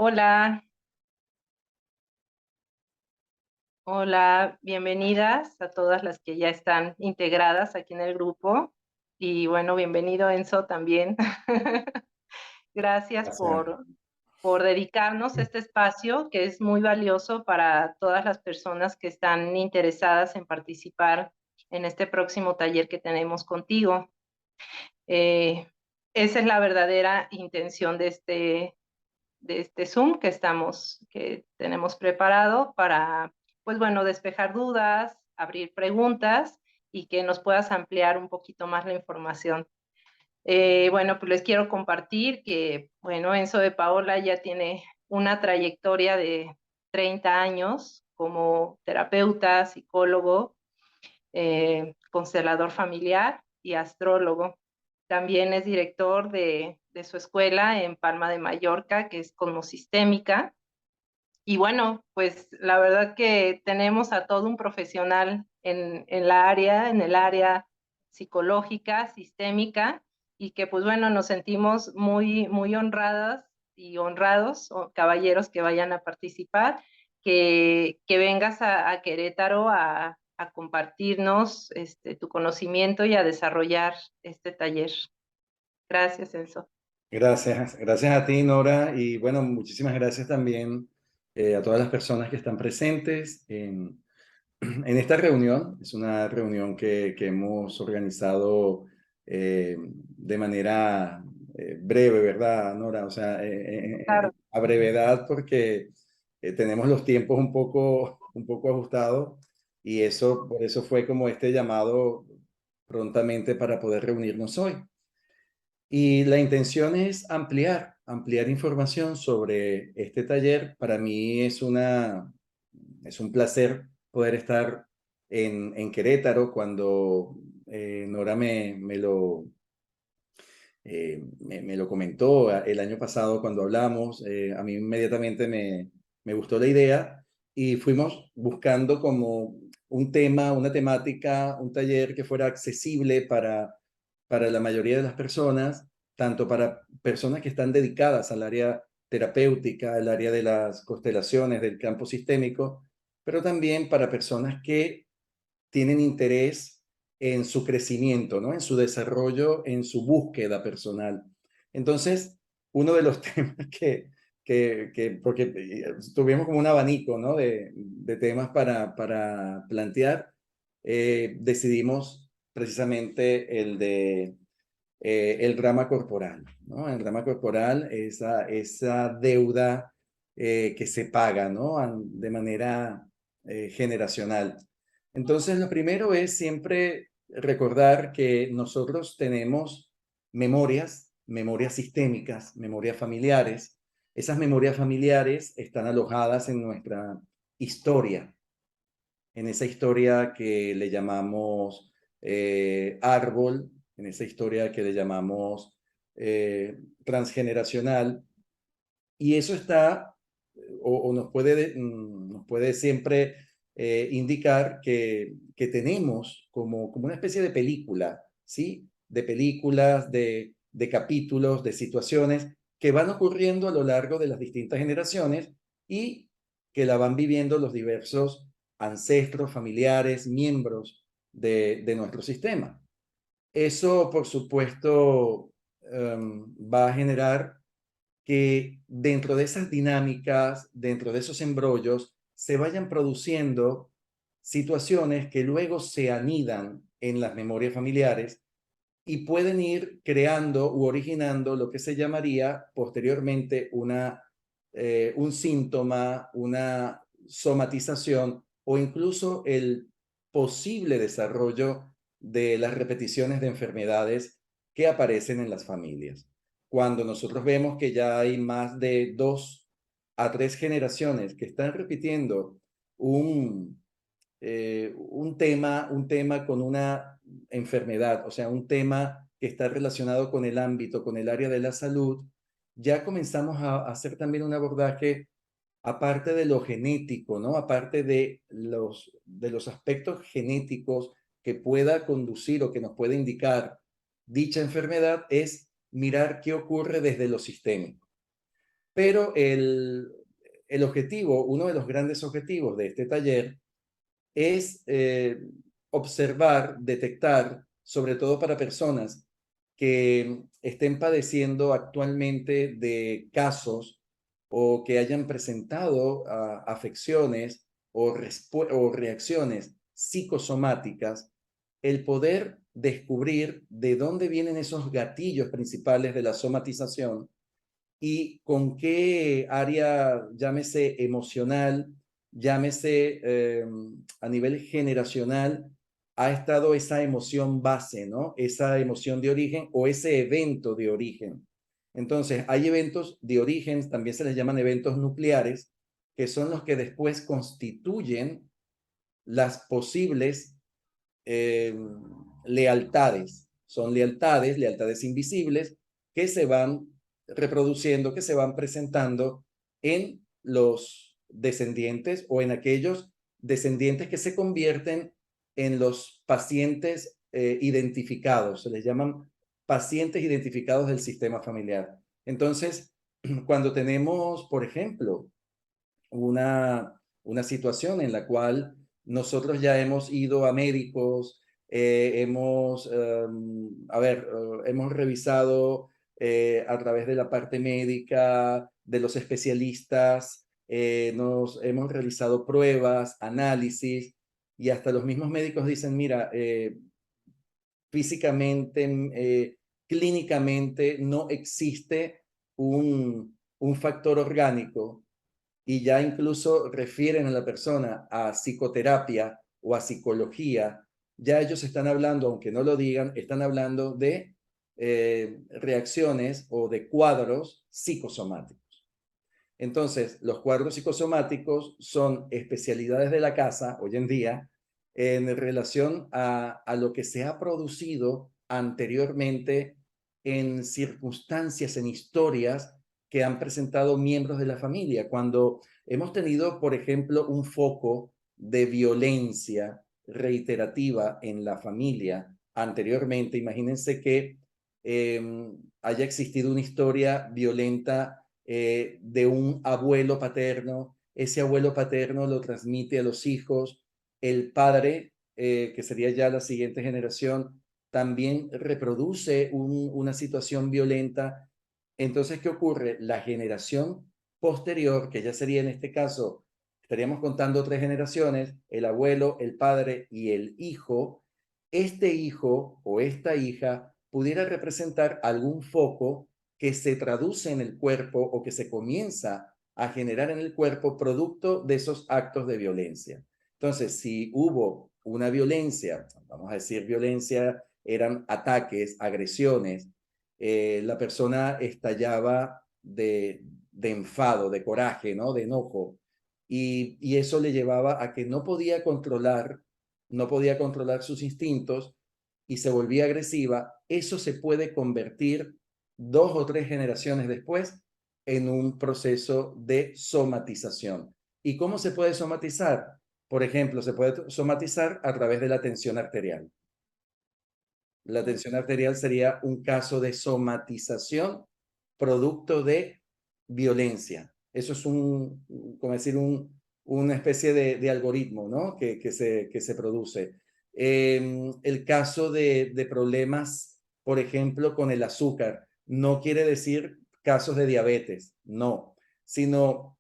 Hola, hola, bienvenidas a todas las que ya están integradas aquí en el grupo. Y bueno, bienvenido Enzo también. Gracias Gracias. por dedicarnos este espacio que es muy valioso para todas las personas que están interesadas en participar en este próximo taller que tenemos contigo. Eh, Esa es la verdadera intención de este Zoom que tenemos preparado para, pues bueno, despejar dudas, abrir preguntas y que nos puedas ampliar un poquito más la información. Bueno, pues les quiero compartir que, bueno, Enzo de Paola ya tiene una trayectoria de 30 años como terapeuta, psicólogo, constelador familiar y astrólogo. También es director de su escuela en Palma de Mallorca, que es Cosmosistémica. Y bueno, pues la verdad que tenemos a todo un profesional en el área psicológica, sistémica, y que pues bueno, nos sentimos muy, muy honradas y honrados, o caballeros que vayan a participar, que vengas a Querétaro a compartirnos tu conocimiento y a desarrollar este taller. Gracias, Enzo. Gracias a ti, Nora, y bueno, muchísimas gracias también a todas las personas que están presentes en esta reunión. Es una reunión que hemos organizado de manera breve, ¿verdad, Nora? O sea, Claro. a brevedad porque tenemos los tiempos un poco ajustados y eso, por eso fue como este llamado prontamente para poder reunirnos hoy. Y la intención es ampliar información sobre este taller. Para mí es un placer poder estar en Querétaro cuando Nora me lo comentó el año pasado cuando hablamos. A mí inmediatamente me gustó la idea y fuimos buscando como un tema, una temática, un taller que fuera accesible para la mayoría de las personas, tanto para personas que están dedicadas al área terapéutica, al área de las constelaciones, del campo sistémico, pero también para personas que tienen interés en su crecimiento, ¿no? En su desarrollo, en su búsqueda personal. Entonces, uno de los temas porque tuvimos como un abanico, ¿no? De temas para plantear, decidimos precisamente el drama corporal, ¿no? El drama corporal, esa deuda que se paga, ¿no? De manera generacional. Entonces, lo primero es siempre recordar que nosotros tenemos memorias sistémicas, memorias familiares. Esas memorias familiares están alojadas en nuestra historia, en esa historia que le llamamos árbol, en esa historia que le llamamos transgeneracional, y eso está, o nos puede siempre indicar que tenemos como una especie de película, ¿sí? De películas, de capítulos, de situaciones que van ocurriendo a lo largo de las distintas generaciones y que la van viviendo los diversos ancestros, familiares, miembros de nuestro sistema. Eso, por supuesto, va a generar que dentro de esas dinámicas, dentro de esos embrollos, se vayan produciendo situaciones que luego se anidan en las memorias familiares y pueden ir creando u originando lo que se llamaría posteriormente un síntoma, una somatización o incluso el posible desarrollo de las repeticiones de enfermedades que aparecen en las familias. Cuando nosotros vemos que ya hay más de 2 a 3 generaciones que están repitiendo un, un tema con una enfermedad, o sea, un tema que está relacionado con el ámbito, con el área de la salud, ya comenzamos a hacer también un abordaje aparte de lo genético, ¿no? Aparte de los aspectos genéticos que pueda conducir o que nos pueda indicar dicha enfermedad, es mirar qué ocurre desde lo sistémico. Pero el objetivo, uno de los grandes objetivos de este taller es observar, detectar, sobre todo para personas que estén padeciendo actualmente de casos o que hayan presentado afecciones o reacciones psicosomáticas, el poder descubrir de dónde vienen esos gatillos principales de la somatización y con qué área, llámese emocional, llámese a nivel generacional, ha estado esa emoción base, ¿no? Esa emoción de origen o ese evento de origen. Entonces, hay eventos de origen, también se les llaman eventos nucleares, que son los que después constituyen las posibles eh, lealtades. Son lealtades, lealtades invisibles, que se van reproduciendo, que se van presentando en los descendientes o en aquellos descendientes que se convierten en los pacientes identificados. Se les llaman pacientes identificados del sistema familiar. Entonces, cuando tenemos, por ejemplo, una situación en la cual nosotros ya hemos ido a médicos, hemos revisado a través de la parte médica, de los especialistas, nos hemos realizado pruebas, análisis, y hasta los mismos médicos dicen, mira, físicamente, clínicamente, no existe un factor orgánico y ya incluso refieren a la persona a psicoterapia o a psicología, ya ellos están hablando, aunque no lo digan, están hablando de reacciones o de cuadros psicosomáticos. Entonces, los cuadros psicosomáticos son especialidades de la casa hoy en día en relación a lo que se ha producido anteriormente en circunstancias, en historias que han presentado miembros de la familia. Cuando hemos tenido, por ejemplo, un foco de violencia reiterativa en la familia anteriormente, imagínense que haya existido una historia violenta de un abuelo paterno, ese abuelo paterno lo transmite a los hijos, el padre, que sería ya la siguiente generación, también reproduce una situación violenta. Entonces, ¿qué ocurre? La generación posterior, que ya sería en este caso, estaríamos contando tres generaciones, el abuelo, el padre y el hijo, este hijo o esta hija pudiera representar algún foco que se traduce en el cuerpo o que se comienza a generar en el cuerpo producto de esos actos de violencia. Entonces, si hubo una violencia, vamos a decir violencia, eran ataques, agresiones, la persona estallaba de enfado, de coraje, ¿no? De enojo. Y eso le llevaba a que no podía controlar sus instintos y se volvía agresiva. Eso se puede convertir 2 o 3 generaciones después en un proceso de somatización. ¿Y cómo se puede somatizar? Por ejemplo, se puede somatizar a través de la tensión arterial. La tensión arterial sería un caso de somatización producto de violencia. Eso es como decir, una especie de algoritmo, ¿no? Que se produce. El caso de problemas, por ejemplo, con el azúcar, no quiere decir casos de diabetes, no, sino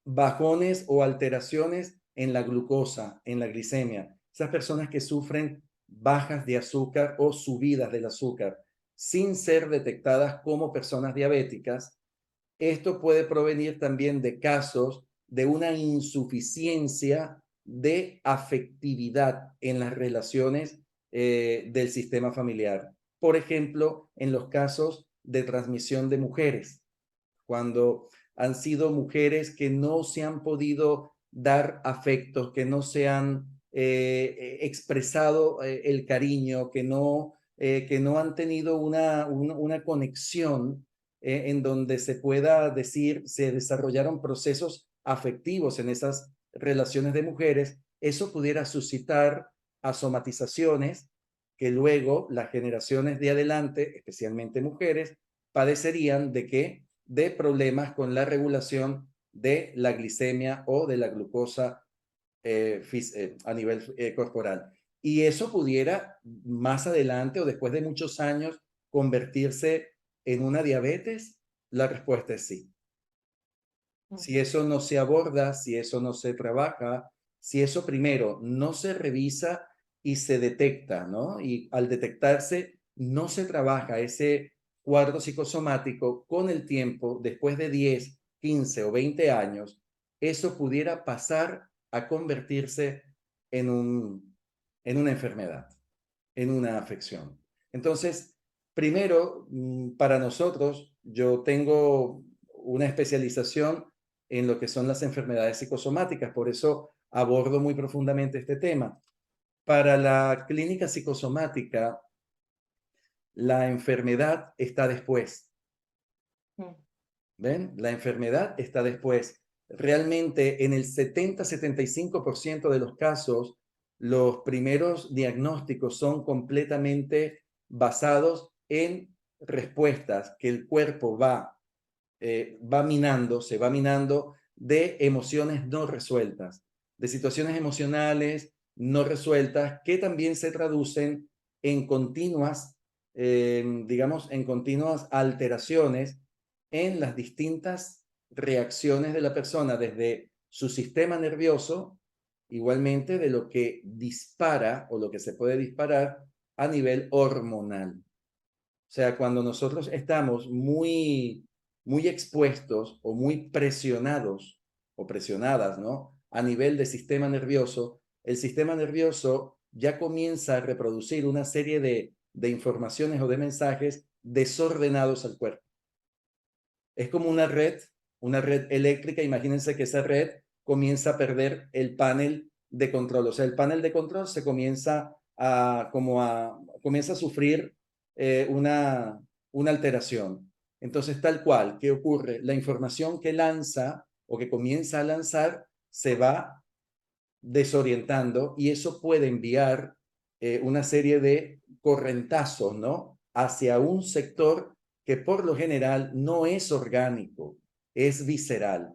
bajones o alteraciones en la glucosa, en la glicemia. Esas personas que sufren bajas de azúcar o subidas del azúcar sin ser detectadas como personas diabéticas, esto puede provenir también de casos de una insuficiencia de afectividad en las relaciones del sistema familiar. Por ejemplo, en los casos de transmisión de mujeres, cuando han sido mujeres que no se han podido dar afectos, que no se han expresado el cariño, que no han tenido una conexión en donde se pueda decir, se desarrollaron procesos afectivos en esas relaciones de mujeres, eso pudiera suscitar asomatizaciones que luego las generaciones de adelante, especialmente mujeres, padecerían de que de problemas con la regulación de la glicemia o de la glucosa a nivel corporal. Y eso pudiera más adelante o después de muchos años convertirse en una diabetes. La respuesta es sí. Si eso no se aborda, si eso no se trabaja, si eso primero no se revisa y se detecta, ¿no? Y al detectarse no se trabaja ese cuadro psicosomático con el tiempo, después de 10, 15 o 20 años, eso pudiera pasar a convertirse en en una enfermedad, en una afección. Entonces, primero, para nosotros, yo tengo una especialización en lo que son las enfermedades psicosomáticas, por eso abordo muy profundamente este tema. Para la clínica psicosomática, la enfermedad está después. ¿Ven? La enfermedad está después. Realmente en el 70-75% de los casos, los primeros diagnósticos son completamente basados en respuestas que el cuerpo va minando, se va minando de emociones no resueltas, de situaciones emocionales no resueltas que también se traducen en continuas, digamos, en continuas alteraciones en las distintas reacciones de la persona, desde su sistema nervioso, igualmente de lo que dispara o lo que se puede disparar a nivel hormonal. O sea, cuando nosotros estamos muy expuestos o muy presionados o presionadas, ¿no? A nivel de sistema nervioso, el sistema nervioso ya comienza a reproducir una serie de informaciones o de mensajes desordenados al cuerpo. Es como una red eléctrica. Imagínense que esa red comienza a perder el panel de control. O sea, el panel de control se comienza a sufrir una alteración. Entonces, tal cual, ¿qué ocurre? La información que lanza o que comienza a lanzar se va desorientando y eso puede enviar una serie de correntazos, ¿no? Hacia un sector que por lo general no es orgánico, es visceral.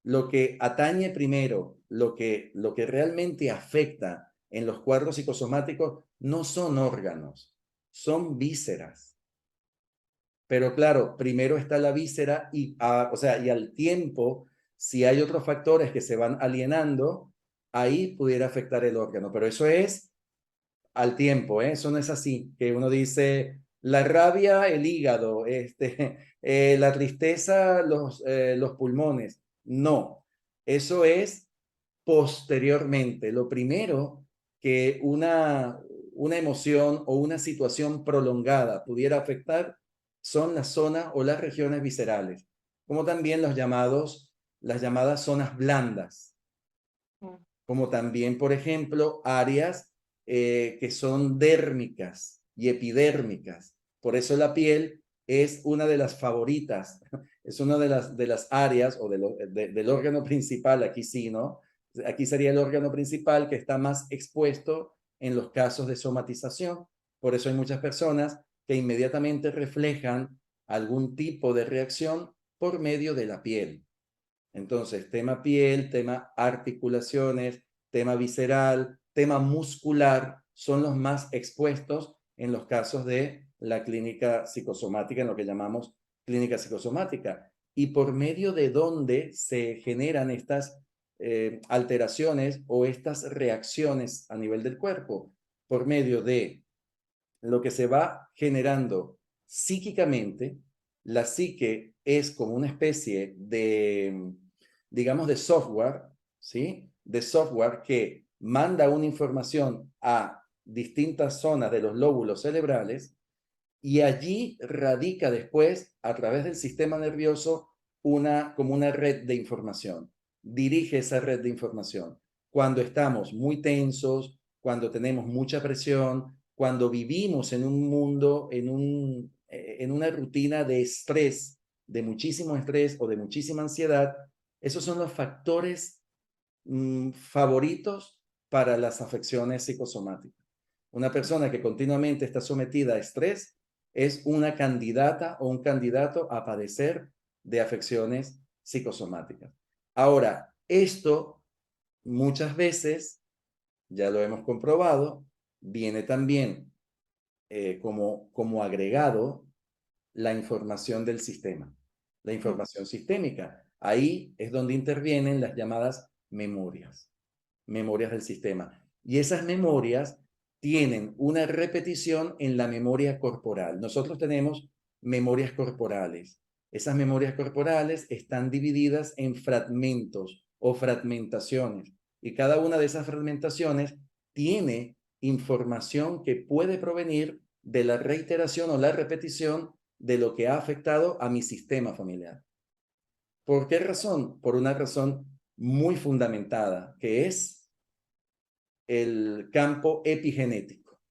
Lo que atañe primero, lo que realmente afecta en los cuadros psicosomáticos no son órganos, son vísceras. Pero claro, primero está la víscera o sea, y al tiempo, si hay otros factores que se van alienando, ahí pudiera afectar el órgano. Pero eso es al tiempo, ¿eh? Eso no es así, que uno dice la rabia, el hígado, la tristeza, los pulmones. No, eso es posteriormente. Lo primero que una emoción o una situación prolongada pudiera afectar son las zonas o las regiones viscerales, como también las llamadas zonas blandas, como también, por ejemplo, áreas que son dérmicas y epidérmicas. Por eso la piel es una de las favoritas, es una de las áreas o del órgano principal, aquí sí, ¿no? Aquí sería el órgano principal que está más expuesto en los casos de somatización. Por eso hay muchas personas que inmediatamente reflejan algún tipo de reacción por medio de la piel. Entonces, tema piel, tema articulaciones, tema visceral, tema muscular, son los más expuestos en los casos de la clínica psicosomática, en lo que llamamos clínica psicosomática. Y por medio de dónde se generan estas alteraciones o estas reacciones a nivel del cuerpo, por medio de lo que se va generando psíquicamente. La psique es como una especie de, digamos, de software, ¿sí? De software que manda una información a distintas zonas de los lóbulos cerebrales y allí radica después, a través del sistema nervioso, como una red de información. Dirige esa red de información. Cuando estamos muy tensos, cuando tenemos mucha presión, cuando vivimos en un mundo, en una rutina de estrés, de muchísimo estrés o de muchísima ansiedad, esos son los factores favoritos para las afecciones psicosomáticas. Una persona que continuamente está sometida a estrés es una candidata o un candidato a padecer de afecciones psicosomáticas. Ahora, esto muchas veces, ya lo hemos comprobado, viene también como agregado la información del sistema, la información sistémica. Ahí es donde intervienen las llamadas memorias del sistema. Y esas memorias tienen una repetición en la memoria corporal. Nosotros tenemos memorias corporales. Esas memorias corporales están divididas en fragmentos o fragmentaciones. Y cada una de esas fragmentaciones tiene información que puede provenir de la reiteración o la repetición de lo que ha afectado a mi sistema familiar. ¿Por qué razón? Por una razón muy fundamentada, que es el campo epigenético,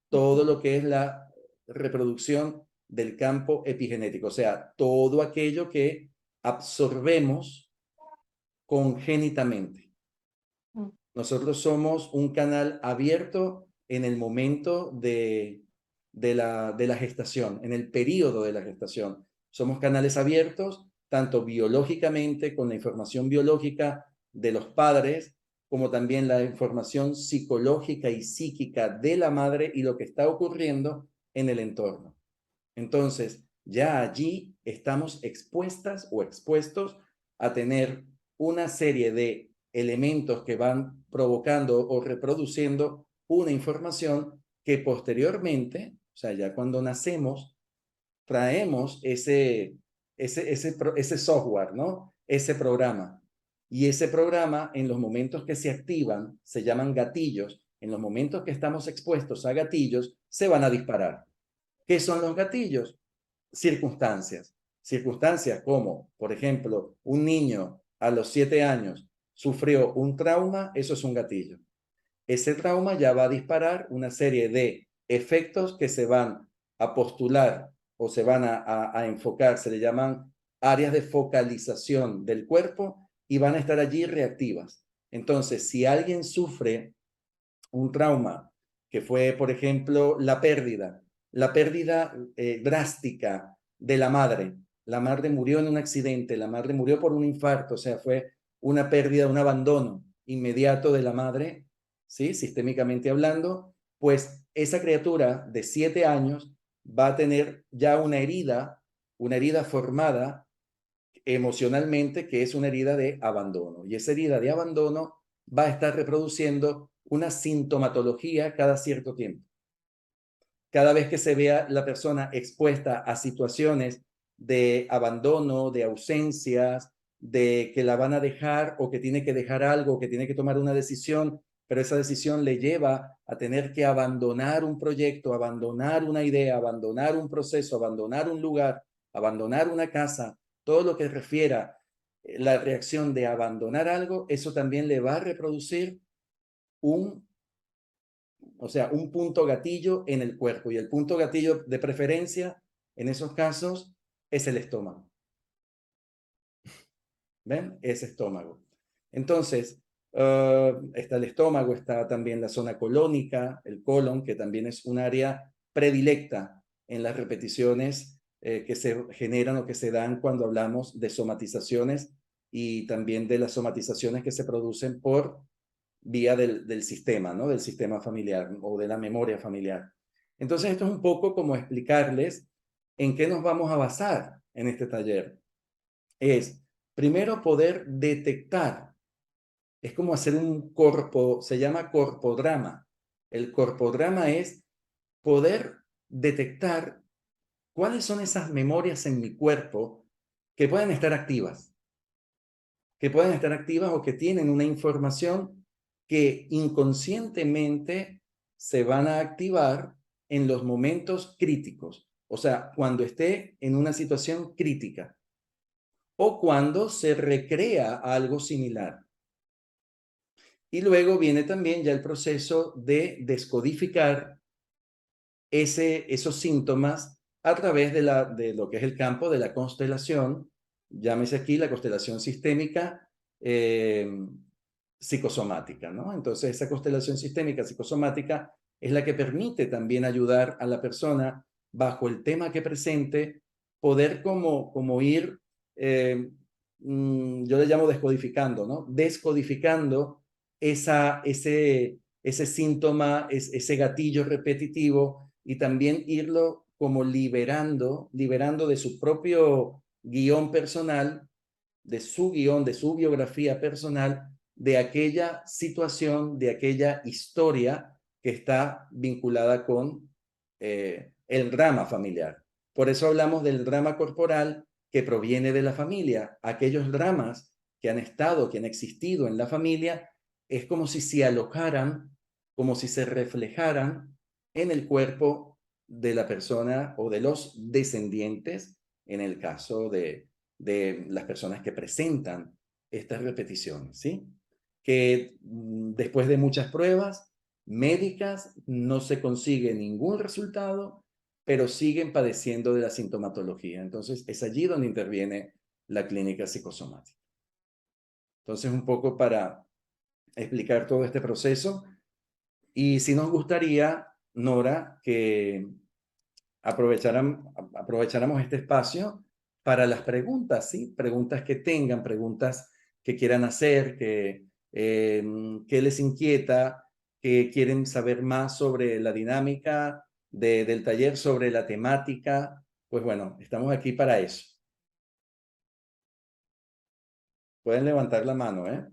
todo lo que es la reproducción del campo epigenético, o sea, todo aquello que absorbemos congénitamente. Nosotros somos un canal abierto en el momento de la gestación, en el periodo de la gestación. Somos canales abiertos, tanto biológicamente, con la información biológica de los padres, como también la información psicológica y psíquica de la madre y lo que está ocurriendo en el entorno. Entonces, ya allí estamos expuestas o expuestos a tener una serie de elementos que van provocando o reproduciendo una información que posteriormente, o sea, ya cuando nacemos, traemos ese software, ¿no? Ese programa. Y ese programa, en los momentos que se activan, se llaman gatillos. En los momentos que estamos expuestos a gatillos, se van a disparar. ¿Qué son los gatillos? Circunstancias. Circunstancias como, por ejemplo, un niño a los 7 años sufrió un trauma, eso es un gatillo. Ese trauma ya va a disparar una serie de efectos que se van a postular o se van a enfocar, se le llaman áreas de focalización del cuerpo y van a estar allí reactivas. Entonces, si alguien sufre un trauma que fue, por ejemplo, la pérdida drástica de la madre. La madre murió en un accidente, la madre murió por un infarto, o sea, fue una pérdida, un abandono inmediato de la madre, ¿sí? Sistémicamente hablando, pues esa criatura de 7 años va a tener ya una herida formada emocionalmente, que es una herida de abandono. Y esa herida de abandono va a estar reproduciendo una sintomatología cada cierto tiempo. Cada vez que se vea la persona expuesta a situaciones de abandono, de ausencias, de que la van a dejar o que tiene que dejar algo, que tiene que tomar una decisión, pero esa decisión le lleva a tener que abandonar un proyecto, abandonar una idea, abandonar un proceso, abandonar un lugar, abandonar una casa, todo lo que refiera la reacción de abandonar algo, eso también le va a reproducir un un punto gatillo en el cuerpo. Y el punto gatillo de preferencia en esos casos es el estómago. ¿Ven? Ese estómago. Entonces, está el estómago, está también la zona colónica, el colon, que también es un área predilecta en las repeticiones que se generan o que se dan cuando hablamos de somatizaciones y también de las somatizaciones que se producen por vía del sistema, ¿no? Del sistema familiar o de la memoria familiar. Entonces, esto es un poco como explicarles en qué nos vamos a basar en este taller. Es, primero, poder detectar. Es como hacer un corpo, se llama corpodrama. El corpodrama es poder detectar cuáles son esas memorias en mi cuerpo que pueden estar activas, o que tienen una información que inconscientemente se van a activar en los momentos críticos, o sea, cuando esté en una situación crítica o cuando se recrea algo similar. Y luego viene también ya el proceso de descodificar esos síntomas a través de lo que es el campo de la constelación, llámese aquí la constelación sistémica psicosomática, ¿no? Entonces, esa constelación sistémica psicosomática es la que permite también ayudar a la persona bajo el tema que presente, poder como ir, yo le llamo descodificando, ¿no? Descodificando ese síntoma, ese gatillo repetitivo y también irlo como liberando de su propio guión personal, de su guión, de su biografía personal, de aquella situación, de aquella historia que está vinculada con el drama familiar. Por eso hablamos del drama corporal que proviene de la familia. Aquellos dramas que han estado, que han existido en la familia, es como si se alocaran, como si se reflejaran en el cuerpo de la persona o de los descendientes, en el caso de las personas que presentan estas repeticiones, ¿sí? Que después de muchas pruebas médicas no se consigue ningún resultado, pero siguen padeciendo de la sintomatología. Entonces, es allí donde interviene la clínica psicosomática. Entonces, un poco para explicar todo este proceso. Y si nos gustaría, Nora, que aprovecháramos este espacio para las preguntas, ¿sí? Preguntas que tengan, preguntas que quieran hacer, que les inquieta, que quieren saber más sobre la dinámica del taller, sobre la temática. Pues bueno, estamos aquí para eso. Pueden levantar la mano, ¿eh?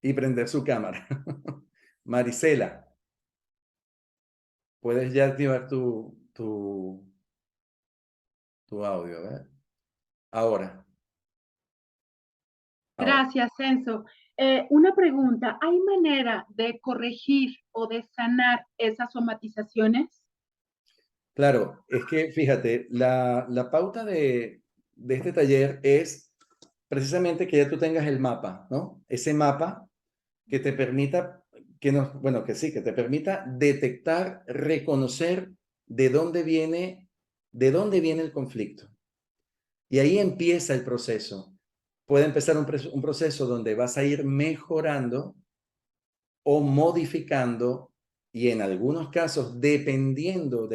Y prender su cámara. Marisela, puedes ya activar tu audio, ¿ver? Ahora. Ahora. Gracias, Enzo. Una pregunta, ¿hay manera de corregir o de sanar esas somatizaciones? Claro, es que fíjate, la pauta de este taller es precisamente que ya tú tengas el mapa, ¿no? Ese mapa que te permita, bueno, que sí, que te permita detectar, reconocer de de dónde viene el conflicto. Y ahí empieza el proceso. Puede empezar un proceso donde vas a ir mejorando o modificando y en algunos casos, dependiendo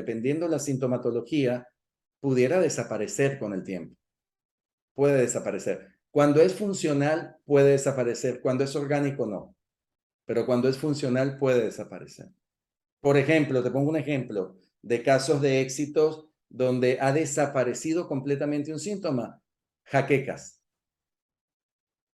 la sintomatología, pudiera desaparecer con el tiempo. Puede desaparecer. Cuando es funcional, puede desaparecer. Cuando es orgánico, no. Pero cuando es funcional, puede desaparecer. Por ejemplo, te pongo un ejemplo de casos de éxitos donde ha desaparecido completamente un síntoma. Jaquecas.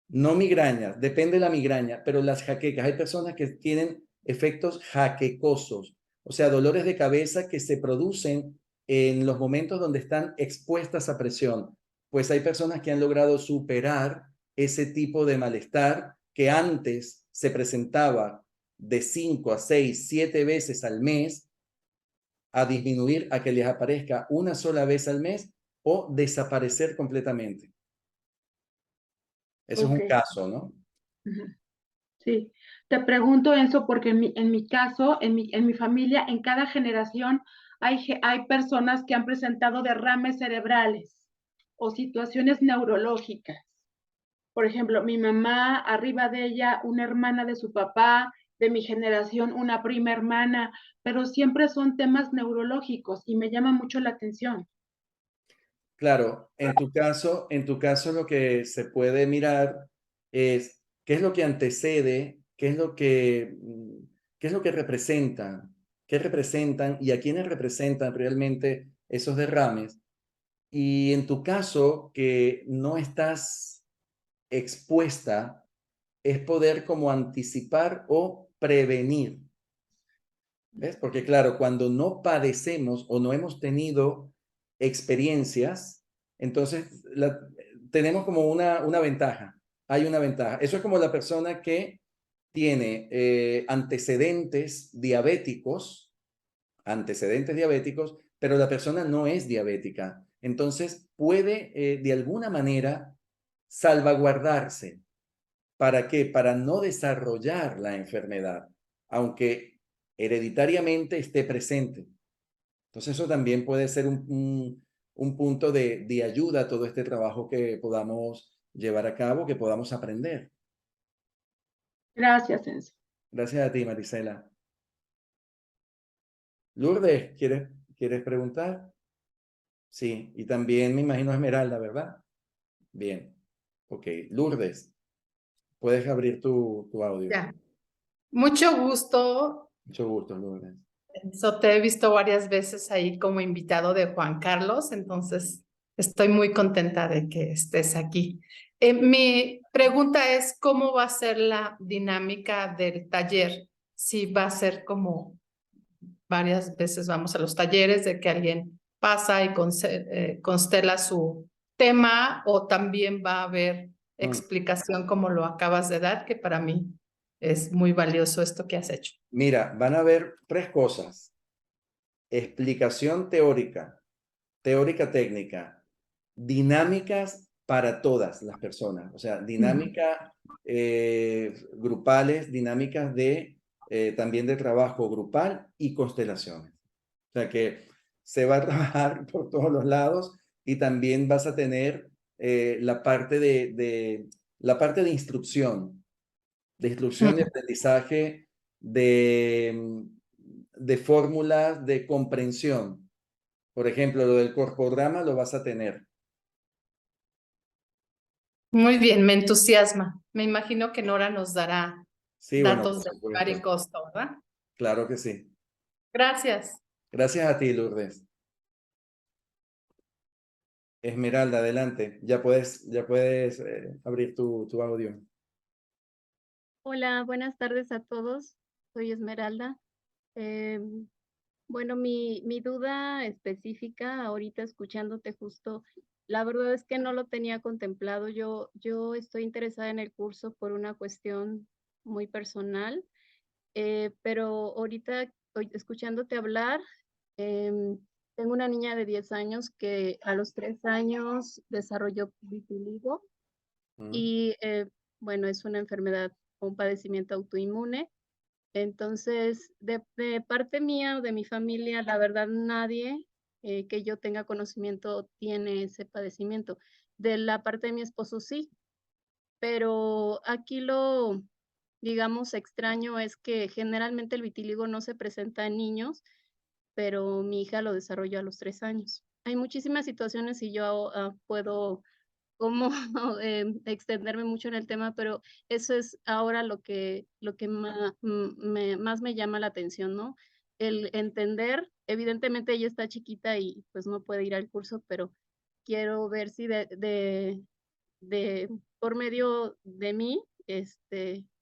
No migrañas, depende de la migraña, pero las jaquecas, hay personas que tienen efectos jaquecosos, o sea, dolores de cabeza que se producen en los momentos donde están expuestas a presión. Pues hay personas que han logrado superar ese tipo de malestar que antes se presentaba de 5 a 6, 7 veces al mes, a disminuir a que les aparezca una sola vez al mes o desaparecer completamente. Eso es Ok. un caso, ¿no? Ujú. Sí. Te pregunto, Enzo, porque en mi caso, en mi familia, en cada generación hay personas que han presentado derrames cerebrales o situaciones neurológicas. Por ejemplo, mi mamá, arriba de ella, una hermana de su papá, de mi generación, una prima hermana, pero siempre son temas neurológicos y me llama mucho la atención. Claro, en tu caso lo que se puede mirar es qué es lo que antecede, qué es lo que representan, qué representan y a quiénes representan realmente esos derrames. Y en tu caso, que no estás expuesta, es poder como anticipar o prevenir. ¿Ves? Porque claro, cuando no padecemos o no hemos tenido experiencias, entonces tenemos como una ventaja. Hay una ventaja. Eso es como la persona que tiene antecedentes diabéticos, pero la persona no es diabética. Entonces puede de alguna manera salvaguardarse. ¿Para qué? Para no desarrollar la enfermedad, aunque hereditariamente esté presente. Entonces eso también puede ser un punto de ayuda a todo este trabajo que podamos llevar a cabo, que podamos aprender. Gracias, Enzo. Gracias a ti, Marisela. Lourdes, ¿quieres preguntar? Sí, y también me imagino Esmeralda, ¿verdad? Bien, ok. Lourdes, puedes abrir tu audio. Ya. Mucho gusto. Mucho gusto, Lourdes. Te he visto varias veces ahí como invitado de Juan Carlos, entonces estoy muy contenta de que estés aquí. Mi pregunta es, ¿cómo va a ser la dinámica del taller? Si va a ser como varias veces vamos a los talleres de que alguien pasa y constela su tema, o también va a haber explicación como lo acabas de dar, que para mí es muy valioso esto que has hecho. Mira, van a haber tres cosas. Explicación teórica, teórica técnica, dinámicas para todas las personas, o sea, dinámicas grupales, dinámicas de también de trabajo grupal y constelaciones. O sea que se va a trabajar por todos los lados y también vas a tener la parte la parte de instrucción y aprendizaje de fórmulas de comprensión. Por ejemplo, lo del corpodrama lo vas a tener. Muy bien, me entusiasma. Me imagino que Nora nos dará Sí, bueno, por datos de lugar y supuesto. costo, ¿verdad? Claro que sí. Gracias. Gracias a ti, Lourdes. Esmeralda, adelante. Ya puedes abrir tu audio. Hola, buenas tardes a todos. Soy Esmeralda. Bueno, mi duda específica, ahorita escuchándote justo, la verdad es que no lo tenía contemplado. Yo estoy interesada en el curso por una cuestión muy personal, pero ahorita escuchándote hablar, em, tengo una niña de 10 años que a los 3 años desarrolló vitiligo y bueno, es una enfermedad, un padecimiento autoinmune. Entonces, de parte mía o de mi familia, la verdad, nadie que yo tenga conocimiento tiene ese padecimiento. De la parte de mi esposo sí, pero aquí lo, digamos, extraño es que generalmente el vitiligo no se presenta en niños, pero mi hija lo desarrolló a los 3 años. Hay muchísimas situaciones y yo puedo como extenderme mucho en el tema, pero eso es ahora lo que más me llama la atención, ¿no? El entender, evidentemente ella está chiquita y pues no puede ir al curso, pero quiero ver si por medio de mí,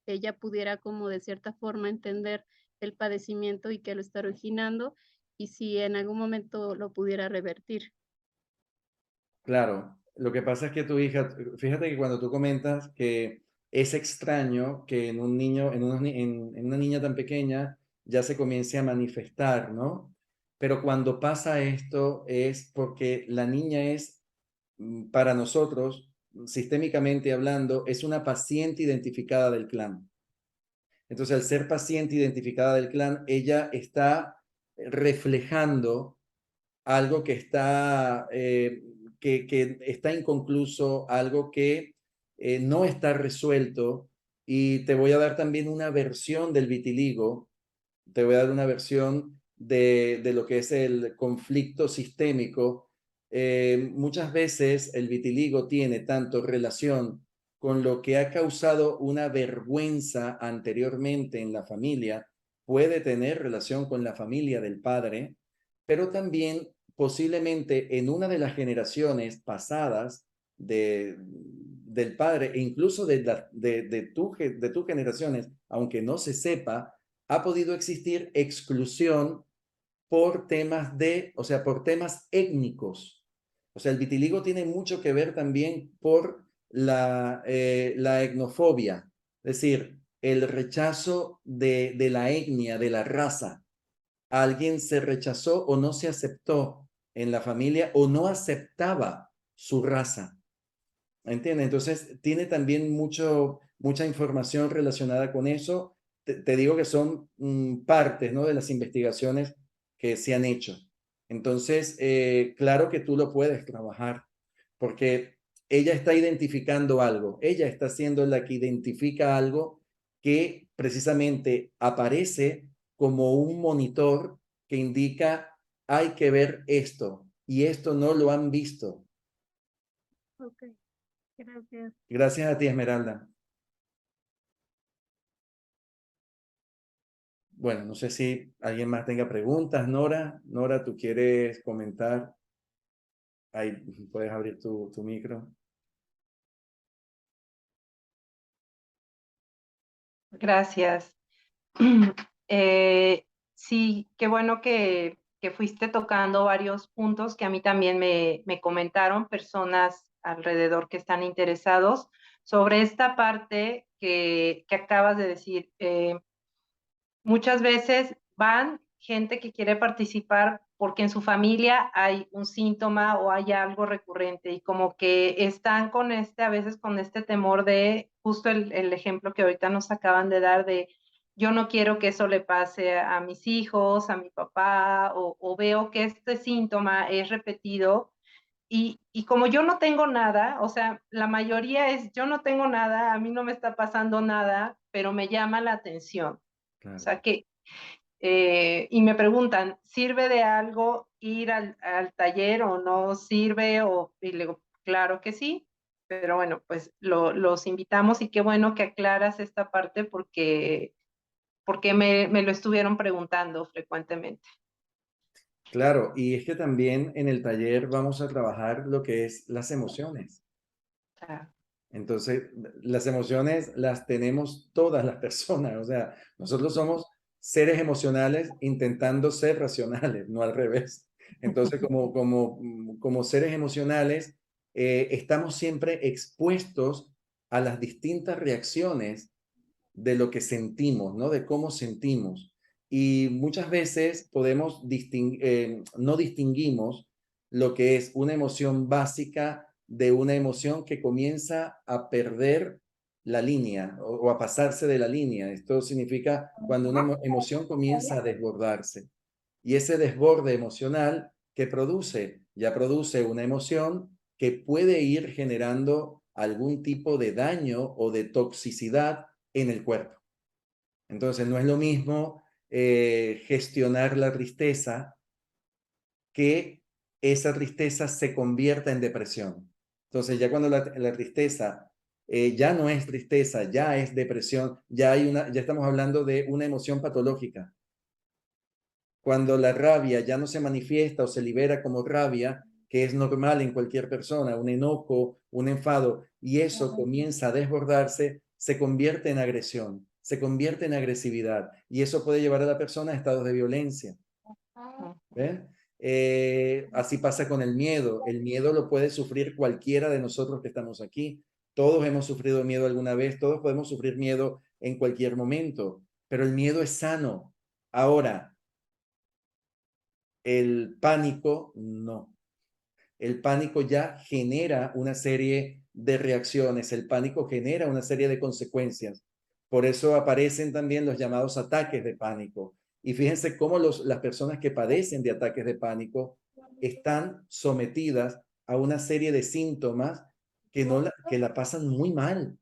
ella pudiera como de cierta forma entender el padecimiento y qué lo está originando y si en algún momento lo pudiera revertir. Claro, lo que pasa es que tu hija, fíjate que cuando tú comentas que es extraño que en un niño, en una niña tan pequeña ya se comience a manifestar, ¿no? Pero cuando pasa esto es porque la niña es, para nosotros, sistémicamente hablando, es una paciente identificada del clan. Entonces, al ser paciente identificada del clan, ella está reflejando algo que está inconcluso, algo que no está resuelto. Y te voy a dar también una versión del vitiligo, te voy a dar una versión de lo que es el conflicto sistémico. Muchas veces el vitiligo tiene tanto relación con lo que ha causado una vergüenza anteriormente en la familia, puede tener relación con la familia del padre, pero también posiblemente en una de las generaciones pasadas del padre e incluso de tus generaciones, aunque no se sepa, ha podido existir exclusión por temas o sea, por temas étnicos. O sea, el vitiligo tiene mucho que ver también por la etnofobia, es decir, el rechazo de la etnia, de la raza. Alguien se rechazó o no se aceptó en la familia o no aceptaba su raza. ¿Entiendes? Entonces, tiene también mucha información relacionada con eso. Te digo que son partes, ¿no?, de las investigaciones que se han hecho. Entonces, claro que tú lo puedes trabajar, porque ella está identificando algo. Ella está siendo la que identifica algo que precisamente aparece como un monitor que indica hay que ver esto y esto no lo han visto. Ok, gracias. Gracias a ti, Esmeralda. Bueno, no sé si alguien más tenga preguntas. Nora, Nora, ¿tú quieres comentar? Ahí puedes abrir tu micro. Gracias. Sí, qué bueno que fuiste tocando varios puntos que a mí también me comentaron personas alrededor que están interesados sobre esta parte que acabas de decir. Muchas veces van gente que quiere participar porque en su familia hay un síntoma o hay algo recurrente y como que están con a veces con este temor de justo el ejemplo que ahorita nos acaban de dar de yo no quiero que eso le pase a mis hijos, a mi papá, o veo que este síntoma es repetido y como yo no tengo nada, o sea, la mayoría es yo no tengo nada, a mí no me está pasando nada, pero me llama la atención. O Claro. sea que, y me preguntan, ¿sirve de algo ir al taller o no sirve? Y le digo, claro que sí, pero bueno, pues los invitamos y qué bueno que aclaras esta parte porque me lo estuvieron preguntando frecuentemente. Claro, y es que también en el taller vamos a trabajar lo que es las emociones. Claro. Entonces, las emociones las tenemos todas las personas, o sea, nosotros somos seres emocionales intentando ser racionales, no al revés. Entonces, como seres emocionales, estamos siempre expuestos a las distintas reacciones de lo que sentimos, ¿no? De cómo sentimos. Y muchas veces no distinguimos lo que es una emoción básica de una emoción que comienza a perder la línea o a pasarse de la línea. Esto significa cuando una emoción comienza a desbordarse. Y ese desborde emocional que produce, ya produce una emoción que puede ir generando algún tipo de daño o de toxicidad en el cuerpo. Entonces, no es lo mismo gestionar la tristeza que esa tristeza se convierta en depresión. Entonces, ya cuando la tristeza ya no es tristeza, ya es depresión, ya estamos hablando de una emoción patológica. Cuando la rabia ya no se manifiesta o se libera como rabia, que es normal en cualquier persona, un enojo, un enfado, y eso comienza a desbordarse, se convierte en agresión, se convierte en agresividad, y eso puede llevar a la persona a estados de violencia. ¿Ven? Así pasa con el miedo. El miedo lo puede sufrir cualquiera de nosotros que estamos aquí. Todos hemos sufrido miedo alguna vez, todos podemos sufrir miedo en cualquier momento, pero el miedo es sano. Ahora, el pánico, no. El pánico ya genera una serie de reacciones, el pánico genera una serie de consecuencias. Por eso aparecen también los llamados ataques de pánico. Y fíjense cómo las personas que padecen de ataques de pánico están sometidas a una serie de síntomas que la pasan muy mal,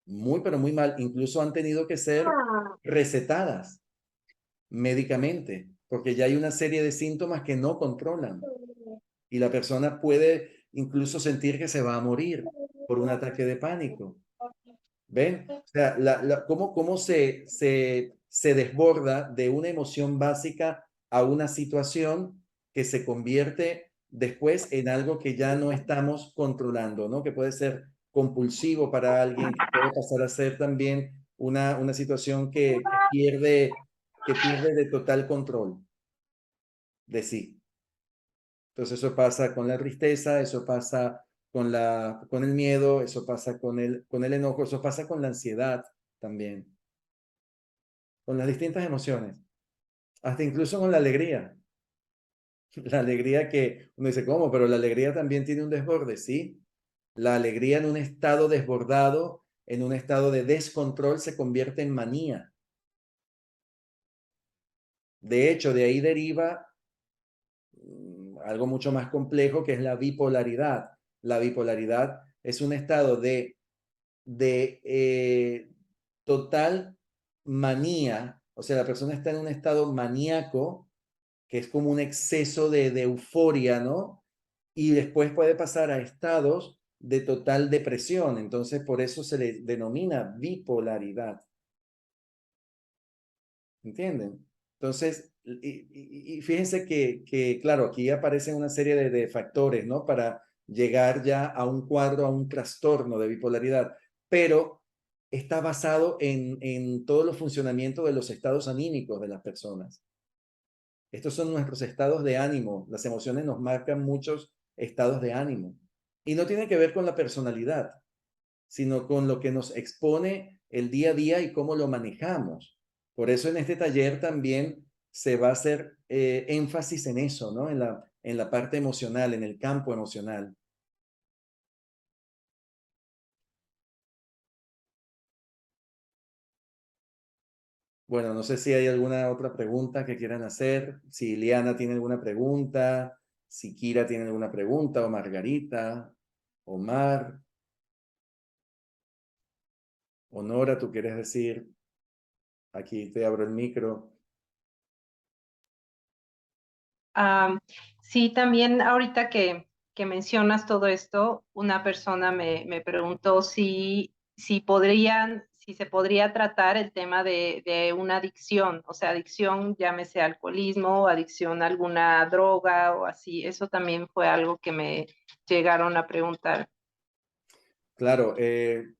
muy, pero muy mal. Incluso han tenido que ser recetadas médicamente, porque ya hay una serie de síntomas que no controlan y la persona puede incluso sentir que se va a morir por un ataque de pánico. ¿Ven? O sea, cómo se desborda de una emoción básica a una situación que se convierte después en algo que ya no estamos controlando, ¿no? Que puede ser compulsivo para alguien, que puede pasar a ser también una situación que pierde de total control de sí. Entonces eso pasa con la tristeza, eso pasa con el miedo, eso pasa con el enojo, eso pasa con la ansiedad también, con las distintas emociones, hasta incluso con la alegría. La alegría que uno dice, ¿cómo? Pero la alegría también tiene un desborde, ¿sí? La alegría en un estado desbordado, en un estado de descontrol, se convierte en manía. De hecho, de ahí deriva algo mucho más complejo que es la bipolaridad. La bipolaridad es un estado de total manía, o sea, la persona está en un estado maníaco que es como un exceso de euforia, ¿no? Y después puede pasar a estados de total depresión. Entonces, por eso se le denomina bipolaridad. ¿Entienden? Entonces, y fíjense que, claro, aquí aparecen una serie de factores, ¿no? Para llegar ya a un cuadro, a un trastorno de bipolaridad, pero está basado en todos los funcionamientos de los estados anímicos de las personas. Estos son nuestros estados de ánimo. Las emociones nos marcan muchos estados de ánimo. Y no tiene que ver con la personalidad, sino con lo que nos expone el día a día y cómo lo manejamos. Por eso en este taller también se va a hacer énfasis en eso, ¿no? En la parte emocional, en el campo emocional. Bueno, no sé si hay alguna otra pregunta que quieran hacer, si Liana tiene alguna pregunta, si Kira tiene alguna pregunta, o Margarita, Omar, o Nora, ¿tú quieres decir? Aquí te abro el micro. Sí, también ahorita que mencionas todo esto, una persona me preguntó si se podría tratar el tema de una adicción, o sea, adicción, llámese alcoholismo, o adicción a alguna droga o así. Eso también fue algo que me llegaron a preguntar. Claro,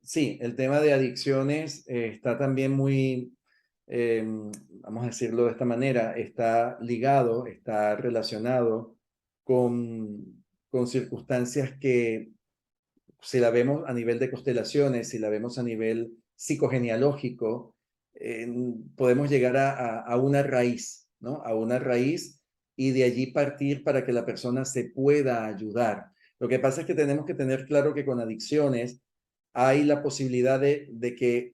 sí, el tema de adicciones está también muy, vamos a decirlo de esta manera, está ligado, está relacionado con circunstancias que, si la vemos a nivel de constelaciones, si la vemos a nivel psicogenealógico, podemos llegar a una raíz, ¿no? A una raíz y de allí partir para que la persona se pueda ayudar. Lo que pasa es que tenemos que tener claro que con adicciones hay la posibilidad de que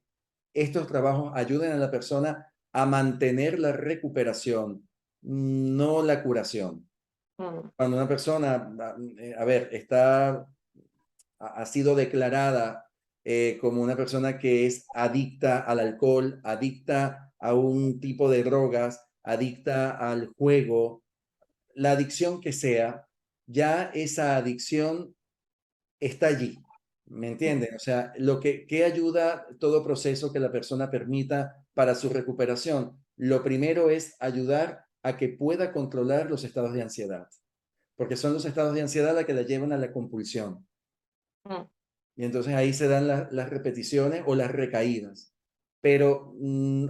estos trabajos ayuden a la persona a mantener la recuperación, no la curación. Cuando una persona, a ver, ha sido declarada como una persona que es adicta al alcohol, adicta a un tipo de drogas, adicta al juego, la adicción que sea, ya esa adicción está allí. ¿Me entienden? O sea, ¿qué ayuda todo proceso que la persona permita para su recuperación? Lo primero es ayudar a que pueda controlar los estados de ansiedad, porque son los estados de ansiedad los que la llevan a la compulsión. Y entonces ahí se dan las repeticiones o las recaídas. Pero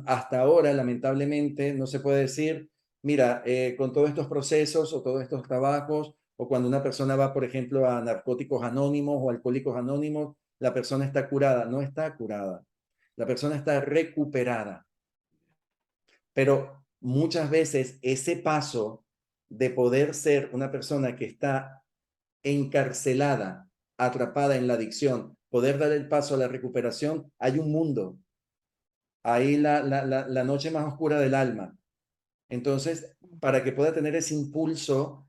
hasta ahora, lamentablemente, no se puede decir, mira, con todos estos procesos o todos estos trabajos, o cuando una persona va, por ejemplo, a narcóticos anónimos o alcohólicos anónimos, la persona está curada. No está curada. La persona está recuperada. Pero muchas veces ese paso de poder ser una persona que está encarcelada, atrapada en la adicción, poder dar el paso a la recuperación, hay un mundo. Ahí la noche más oscura del alma. Entonces, para que pueda tener ese impulso,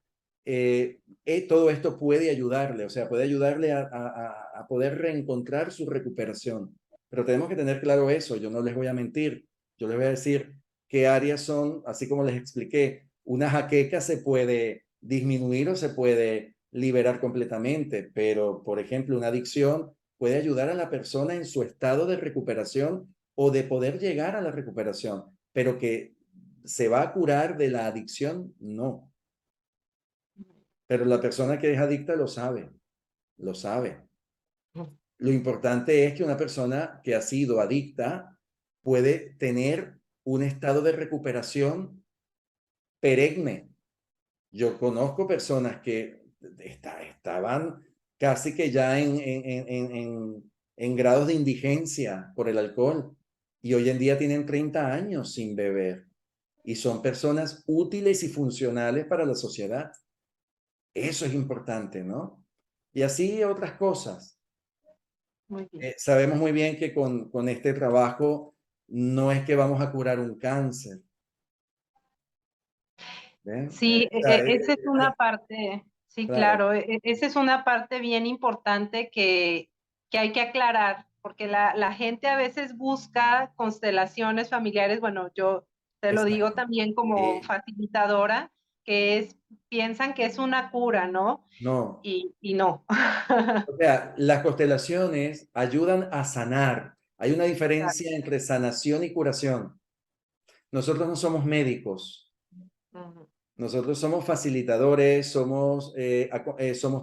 todo esto puede ayudarle, o sea, puede ayudarle a poder reencontrar su recuperación. Pero tenemos que tener claro eso, yo no les voy a mentir, yo les voy a decir qué áreas son, así como les expliqué, una jaqueca se puede disminuir o se puede liberar completamente, pero, por ejemplo, una adicción puede ayudar a la persona en su estado de recuperación o de poder llegar a la recuperación, pero que se va a curar de la adicción, no. Pero la persona que es adicta lo sabe, lo sabe. Lo importante es que una persona que ha sido adicta puede tener un estado de recuperación perenne. Yo conozco personas que estaban casi que ya en grados de indigencia por el alcohol y hoy en día tienen 30 años sin beber y son personas útiles y funcionales para la sociedad. Eso es importante, ¿no? Y así otras cosas. Muy bien. Sabemos muy bien que con este trabajo no es que vamos a curar un cáncer. ¿Ven? Sí, esa es una parte, sí, claro. claro, esa es una parte bien importante que hay que aclarar, porque la gente a veces busca constelaciones familiares, bueno, yo te lo digo Exacto. también como facilitadora, piensan que es una cura, ¿no? No. Y no. O sea, las constelaciones ayudan a sanar. Hay una diferencia entre sanación y curación. Nosotros no somos médicos. Ujú. Nosotros somos facilitadores, somos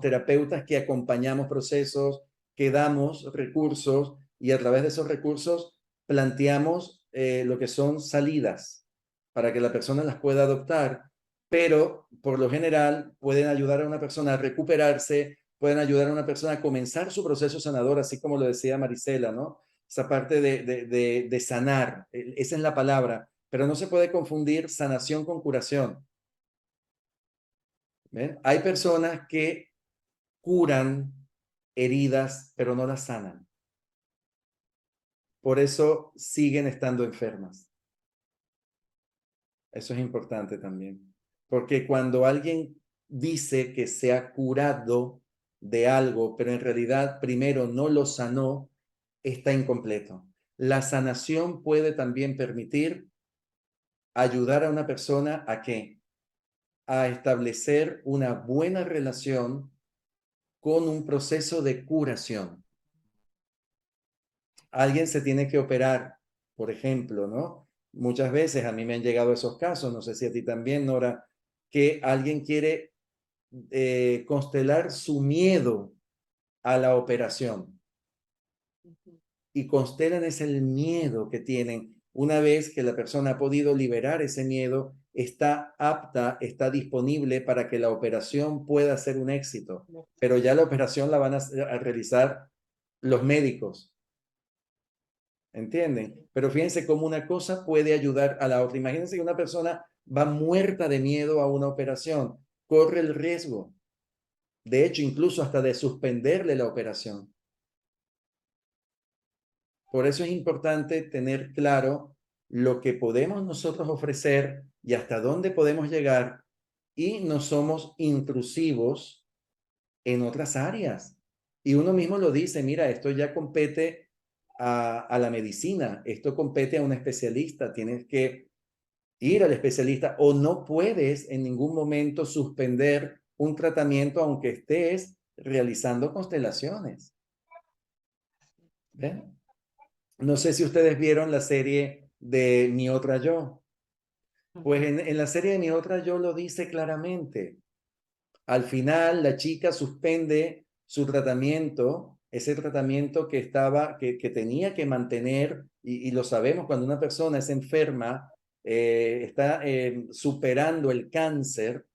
terapeutas que acompañamos procesos, que damos recursos y a través de esos recursos planteamos lo que son salidas para que la persona las pueda adoptar, pero por lo general pueden ayudar a una persona a recuperarse, pueden ayudar a una persona a comenzar su proceso sanador, así como lo decía Marisela, ¿no? Esa parte de sanar, esa es la palabra, pero no se puede confundir sanación con curación. ¿Ven? Hay personas que curan heridas, pero no las sanan. Por eso siguen estando enfermas. Eso es importante también. Porque cuando alguien dice que se ha curado de algo, pero en realidad primero no lo sanó, está incompleto. La sanación puede también permitir ayudar a una persona a qué? A establecer una buena relación con un proceso de curación. Alguien se tiene que operar, por ejemplo, ¿no? Muchas veces a mí me han llegado esos casos, no sé si a ti también, Nora, que alguien quiere constelar su miedo a la operación. Y constelan es el miedo que tienen. Una vez que la persona ha podido liberar ese miedo, está apta, está disponible para que la operación pueda ser un éxito. Pero ya la operación la van a realizar los médicos. ¿Entienden? Pero fíjense cómo una cosa puede ayudar a la otra. Imagínense que una persona va muerta de miedo a una operación, corre el riesgo, de hecho, incluso hasta de suspenderle la operación. Por eso es importante tener claro lo que podemos nosotros ofrecer y hasta dónde podemos llegar y no somos intrusivos en otras áreas. Y uno mismo lo dice, mira, esto ya compete a la medicina, esto compete a un especialista, tienes que ir al especialista o no puedes en ningún momento suspender un tratamiento aunque estés realizando constelaciones. ¿Ven? No sé si ustedes vieron la serie de Mi Otra Yo. Pues en la serie de Mi Otra Yo lo dice claramente. Al final, la chica suspende su tratamiento, ese tratamiento que tenía que mantener, y lo sabemos cuando una persona es enferma, está superando el cáncer,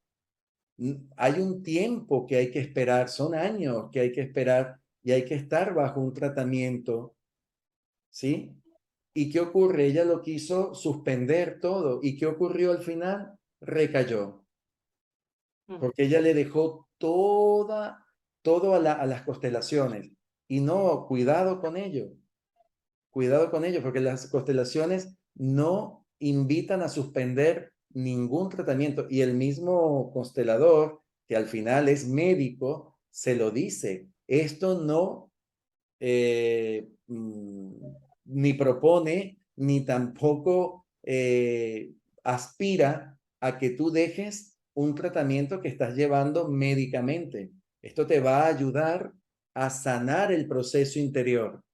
hay un tiempo que hay que esperar, son años que hay que esperar y hay que estar bajo un tratamiento, ¿sí? ¿Y qué ocurre? Ella lo quiso suspender todo. ¿Y qué ocurrió al final? Recayó. Porque ella le dejó todo a las constelaciones. Y no, cuidado con ello. Cuidado con ello, porque las constelaciones no invitan a suspender ningún tratamiento. Y el mismo constelador, que al final es médico, se lo dice. Esto no ni propone, ni tampoco aspira a que tú dejes un tratamiento que estás llevando médicamente. Esto te va a ayudar a sanar el proceso interior.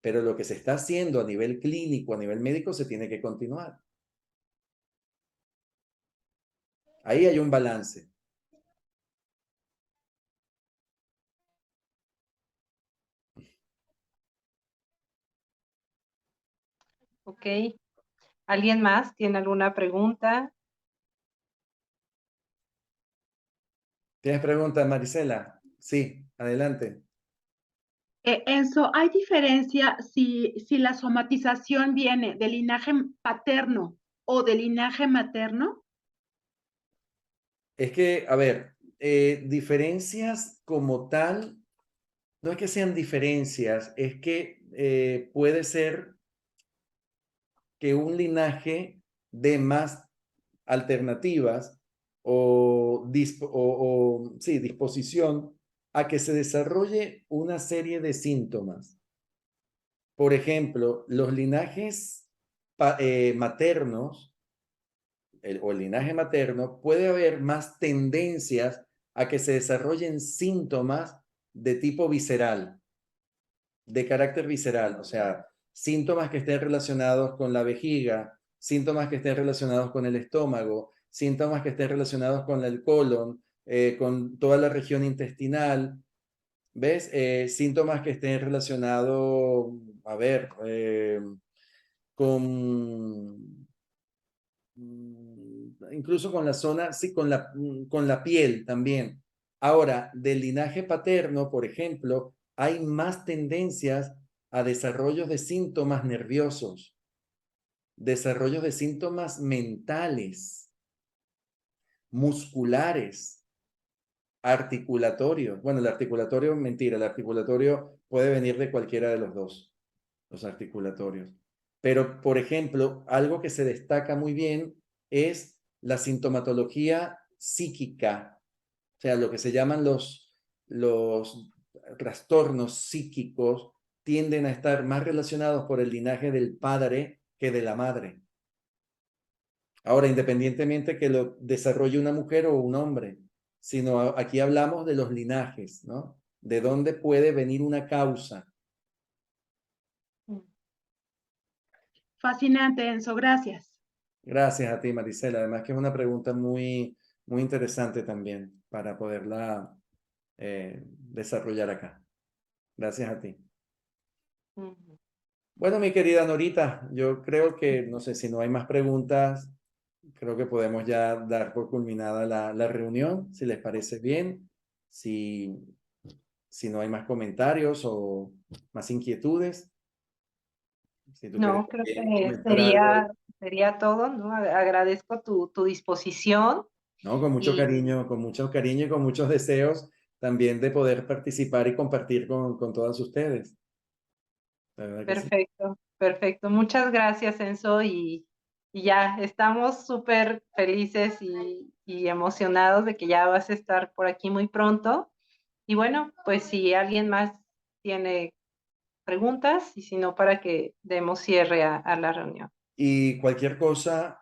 Pero lo que se está haciendo a nivel clínico, a nivel médico, se tiene que continuar. Ahí hay un balance. Ok. ¿Alguien más tiene alguna pregunta? ¿Tienes pregunta, Marisela? Sí, adelante. Enzo, ¿hay diferencia si la somatización viene del linaje paterno o del linaje materno? Es que, a ver, diferencias como tal, no es que sean diferencias, es que puede ser que un linaje dé más alternativas sí, disposición a que se desarrolle una serie de síntomas. Por ejemplo, los linajes maternos o el linaje materno, puede haber más tendencias a que se desarrollen síntomas de tipo visceral, de carácter visceral, o sea, síntomas que estén relacionados con la vejiga, síntomas que estén relacionados con el estómago, síntomas que estén relacionados con el colon, con toda la región intestinal, ¿ves? Síntomas que estén relacionados, a ver, con incluso con la zona, sí, con la piel también. Ahora, del linaje paterno, por ejemplo, hay más tendencias a desarrollos de síntomas nerviosos, desarrollos de síntomas mentales, musculares, articulatorios. Bueno, el articulatorio, mentira, el articulatorio puede venir de cualquiera de los dos, los articulatorios. Pero, por ejemplo, algo que se destaca muy bien es la sintomatología psíquica, o sea, lo que se llaman los trastornos psíquicos tienden a estar más relacionados por el linaje del padre que de la madre. Ahora, independientemente que lo desarrolle una mujer o un hombre, sino aquí hablamos de los linajes, ¿no? De dónde puede venir una causa. Fascinante, Enzo, gracias. Gracias a ti, Marisela. Además que es una pregunta muy, muy interesante también para poderla desarrollar acá. Gracias a ti. Bueno, mi querida Norita, yo creo que, no sé si no hay más preguntas, creo que podemos ya dar por culminada la reunión, si les parece bien. Si no hay más comentarios o más inquietudes. Si tú quieres No, creo también que comentar algo. sería todo, ¿no? Agradezco tu disposición No, y con mucho cariño y con muchos deseos también de poder participar y compartir con todas ustedes. La verdad que sí. perfecto, perfecto. Muchas gracias, Enzo, y ya estamos súper felices y emocionados de que ya vas a estar por aquí muy pronto. Y bueno, pues si alguien más tiene preguntas y si no, para que demos cierre a la reunión. Y cualquier cosa,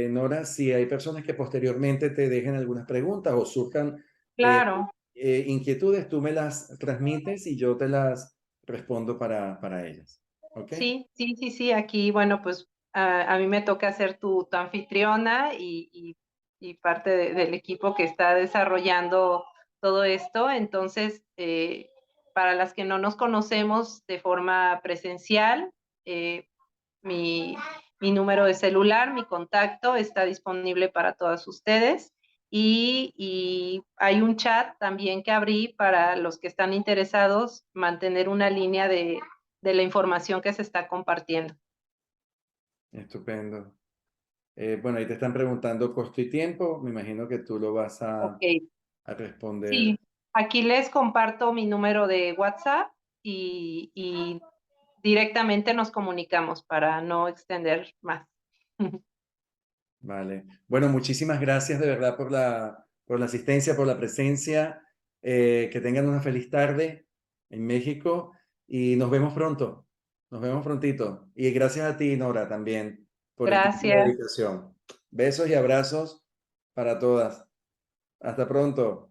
Nora, si hay personas que posteriormente te dejen algunas preguntas o surjan Claro, inquietudes, tú me las transmites y yo te las respondo para ellas. ¿Ok? sí. Aquí, bueno, pues a mí me toca ser tu anfitriona y parte del equipo que está desarrollando todo esto. Entonces, para las que no nos conocemos de forma presencial, eh, mi, mi número de celular, mi contacto está disponible para todas ustedes. Y hay un chat también que abrí para los que están interesados, mantener una línea de la información que se está compartiendo. Estupendo. Bueno, ahí te están preguntando costo y tiempo. Me imagino que tú lo vas Ok, a responder. sí, aquí les comparto mi número de WhatsApp y directamente nos comunicamos para no extender más. Vale. Bueno, muchísimas gracias de verdad por la asistencia, por la presencia. Que tengan una feliz tarde en México y nos vemos pronto. Nos vemos prontito. Y gracias a ti, Nora, también por el tiempo y la Gracias. dedicación. Besos y abrazos para todas. Hasta pronto.